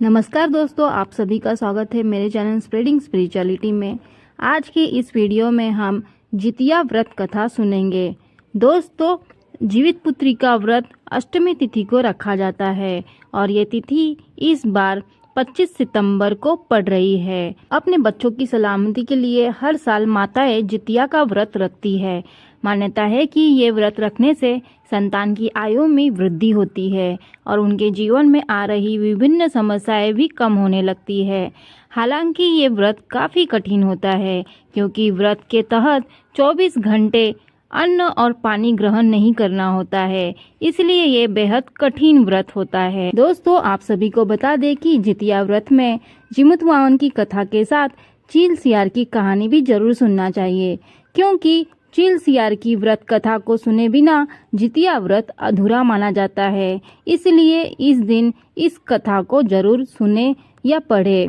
नमस्कार दोस्तों, आप सभी का स्वागत है मेरे चैनल स्प्रेडिंग स्पिरिचुअलिटी में। आज की इस वीडियो में हम जितिया व्रत कथा सुनेंगे। दोस्तों, जीवित पुत्री का व्रत अष्टमी तिथि को रखा जाता है और ये तिथि इस बार 25 सितंबर को पड़ रही है। अपने बच्चों की सलामती के लिए हर साल माताएं जितिया का व्रत रखती है। मान्यता है कि ये व्रत रखने से संतान की आयु में वृद्धि होती है और उनके जीवन में आ रही विभिन्न समस्याएं भी कम होने लगती है। हालांकि ये व्रत काफ़ी कठिन होता है क्योंकि व्रत के तहत 24 घंटे अन्न और पानी ग्रहण नहीं करना होता है, इसलिए ये बेहद कठिन व्रत होता है। दोस्तों, आप सभी को बता दें कि जितिया व्रत में जिमुतवाहन की कथा के साथ चील सियार की कहानी भी जरूर सुनना चाहिए, क्योंकि चील सियार की व्रत कथा को सुने बिना जितिया व्रत अधूरा माना जाता है। इसलिए इस दिन इस कथा को जरूर सुने या पढ़े।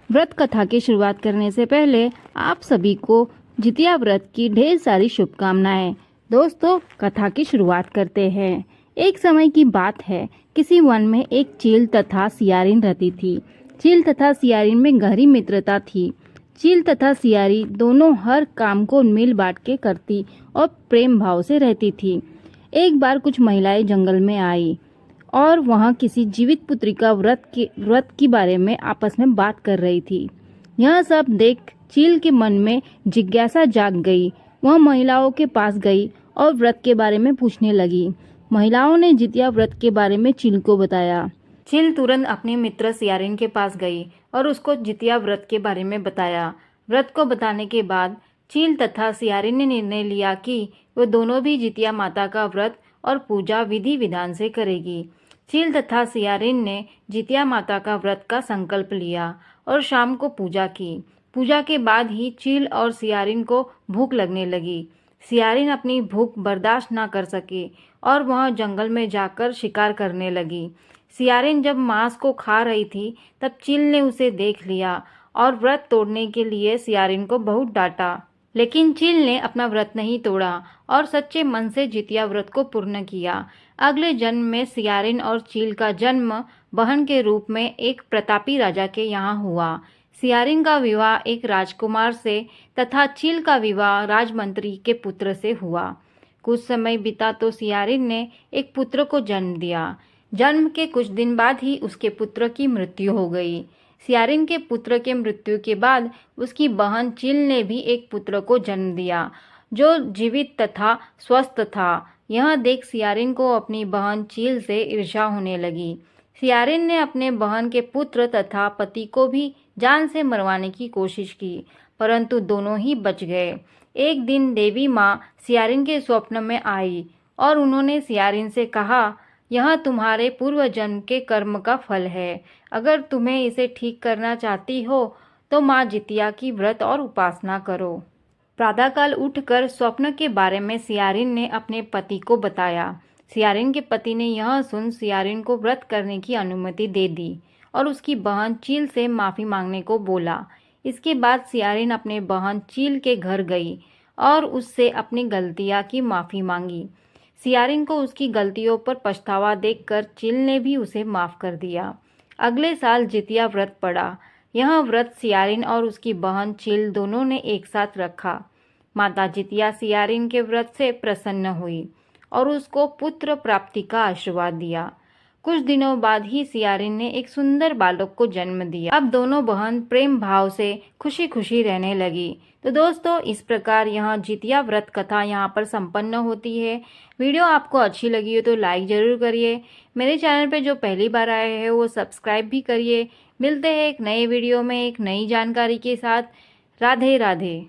व्रत कथा की शुरुआत करने से पहले आप सभी को जितिया व्रत की ढेर सारी शुभकामनाएं। दोस्तों, कथा की शुरुआत करते हैं। एक समय की बात है, किसी वन में एक चील तथा सियारिन रहती थी। चील तथा सियारिन में गहरी मित्रता थी। चील तथा सियारी दोनों हर काम को मिल बांट के करती और प्रेम भाव से रहती थी। एक बार कुछ महिलाएं जंगल में आई और वहां किसी जीवित पुत्री का व्रत के बारे में आपस में बात कर रही थी। यह सब देख चील के मन में जिज्ञासा जाग गई। वह महिलाओं के पास गई और व्रत के बारे में पूछने लगी। महिलाओं ने जितिया व्रत के बारे में चील को बताया। चील तुरंत अपने मित्र सियारिन के पास गई और उसको जितिया व्रत के बारे में बताया। व्रत को बताने के बाद चील तथा सियारिन ने निर्णय लिया कि वो दोनों भी जितिया माता का व्रत और पूजा विधि विधान से करेगी। चील तथा सियारिन ने जितिया माता का व्रत का संकल्प लिया और शाम को पूजा की। पूजा के बाद ही चील और सियारिन को भूख लगने लगी। सियारिन अपनी भूख बर्दाश्त न कर सकी और वह जंगल में जाकर शिकार करने लगी। सियारिन जब मांस को खा रही थी तब चील ने उसे देख लिया और व्रत तोड़ने के लिए सियारिन को बहुत डांटा, लेकिन चील ने अपना व्रत नहीं तोड़ा और सच्चे मन से जितिया व्रत को पूर्ण किया। अगले जन्म में सियारिन और चील का जन्म बहन के रूप में एक प्रतापी राजा के यहाँ हुआ। सियारिन का विवाह एक राजकुमार से तथा चील का विवाह राजमंत्री के पुत्र से हुआ। कुछ समय बीता तो सियारिन ने एक पुत्र को जन्म दिया। जन्म के कुछ दिन बाद ही उसके पुत्र की मृत्यु हो गई। सियारिन के पुत्र के मृत्यु के बाद उसकी बहन चील ने भी एक पुत्र को जन्म दिया जो जीवित तथा स्वस्थ था। यह देख सियारिन को अपनी बहन चील से ईर्ष्या होने लगी। सियारिन ने अपने बहन के पुत्र तथा पति को भी जान से मरवाने की कोशिश की, परंतु दोनों ही बच गए। एक दिन देवी माँ सियारिन के स्वप्न में आई और उन्होंने सियारिन से कहा, यह तुम्हारे पूर्व जन्म के कर्म का फल है। अगर तुम्हें इसे ठीक करना चाहती हो तो माँ जितिया की व्रत और उपासना करो। प्रातःकाल उठकर स्वप्न के बारे में सियारिन ने अपने पति को बताया। सियारिन के पति ने यह सुन सियारिन को व्रत करने की अनुमति दे दी और उसकी बहन चील से माफ़ी मांगने को बोला। इसके बाद सियारिन अपने बहन चील के घर गई और उससे अपनी गलतियाँ की माफ़ी मांगी। सियारिन को उसकी गलतियों पर पछतावा देखकर चील ने भी उसे माफ़ कर दिया। अगले साल जितिया व्रत पड़ा। यह व्रत सियारिन और उसकी बहन चील दोनों ने एक साथ रखा। माता जितिया सियारिन के व्रत से प्रसन्न हुई और उसको पुत्र प्राप्ति का आशीर्वाद दिया। कुछ दिनों बाद ही सियारिन ने एक सुंदर बालक को जन्म दिया। अब दोनों बहन प्रेम भाव से खुशी खुशी रहने लगी। तो दोस्तों, इस प्रकार यह जितिया व्रत कथा यहाँ पर संपन्न होती है। वीडियो आपको अच्छी लगी हो तो लाइक जरूर करिए। मेरे चैनल पे जो पहली बार आए हैं वो सब्सक्राइब भी करिए। मिलते हैं एक नए वीडियो में एक नई जानकारी के साथ। राधे राधे।